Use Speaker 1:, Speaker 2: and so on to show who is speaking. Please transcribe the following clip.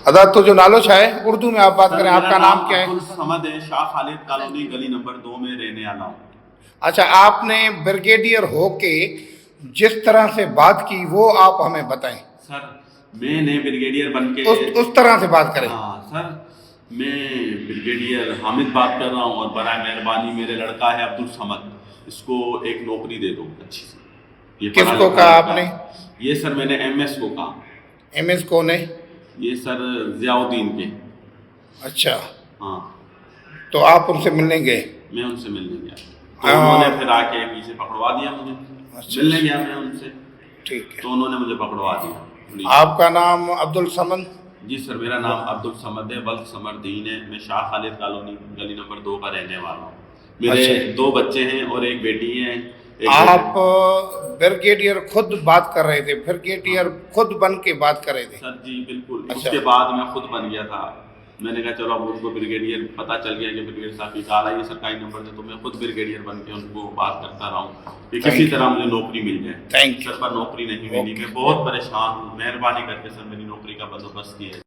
Speaker 1: अदा तो जो नालो छा है उर्दू में आप बात करें, आपका नाम क्या है?
Speaker 2: अब्दुल समद है, शाह खालिद कॉलोनी गली नंबर 2 में रहने वाला हूँ।
Speaker 1: अच्छा, आपने ब्रिगेडियर होके जिस तरह से बात की वो आप हमें बताएं।
Speaker 2: सर मैंने ब्रिगेडियर बन के
Speaker 1: उस तरह से बात करें।
Speaker 2: हाँ सर, मैं ब्रिगेडियर हामिद बात कर रहा हूँ और बराए मेहरबानी मेरे लड़का है अब्दुल समद, इसको एक नौकरी दे दो अच्छी सी। ये पढ़ा
Speaker 1: किसको
Speaker 2: लिखा
Speaker 1: कहा
Speaker 2: लड़का
Speaker 1: आपने?
Speaker 2: है। ये सर मैंने MS को कहा।
Speaker 1: MS कौन है?
Speaker 2: ये सर जियाउद्दीन के।
Speaker 1: अच्छा,
Speaker 2: हाँ,
Speaker 1: तो आप उनसे मिलने गए?
Speaker 2: मैं उनसे मिलने गया तो उन्होंने फिर आके पीछे पकड़वा दिया मुझे।
Speaker 1: अच्छा,
Speaker 2: मिलने गया मैं उनसे,
Speaker 1: ठीक है।
Speaker 2: तो उन्होंने मुझे पकड़वा दिया पुलिस।
Speaker 1: आपका नाम अब्दुल समद?
Speaker 2: जी सर, मेरा नाम अब्दुल समद है, वल्द समरदीन है। मैं शाह खालिद कॉलोनी गली नंबर 2 का रहने वाला हूँ। मेरे
Speaker 1: अच्छा।
Speaker 2: 2 बच्चे हैं और एक बेटी है।
Speaker 1: आप ब्रिगेडियर खुद बात कर रहे थे, ब्रिगेडियर खुद बन के बात कर रहे थे?
Speaker 2: सर जी बिल्कुल।
Speaker 1: अच्छा।
Speaker 2: उसके बाद मैं खुद बन गया था। मैंने कहा चलो अब उनको ब्रिगेडियर पता चल गया कि ब्रिगेडियर साहब की कॉल आई है सरकारी नंबर से, तो मैं खुद ब्रिगेडियर बन के उनको बात करता रहा हूँ कि किसी तरह मुझे नौकरी मिल जाए।
Speaker 1: Thank you.
Speaker 2: सर पर नौकरी नहीं मिली, मैं बहुत परेशान हूँ। मेहरबानी करके सर मेरी नौकरी का बंदोबस्त किया है।